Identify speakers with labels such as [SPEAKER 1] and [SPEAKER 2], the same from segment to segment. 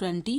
[SPEAKER 1] 20,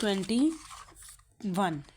[SPEAKER 1] 21.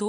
[SPEAKER 1] 2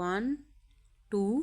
[SPEAKER 1] 1 2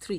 [SPEAKER 1] 3,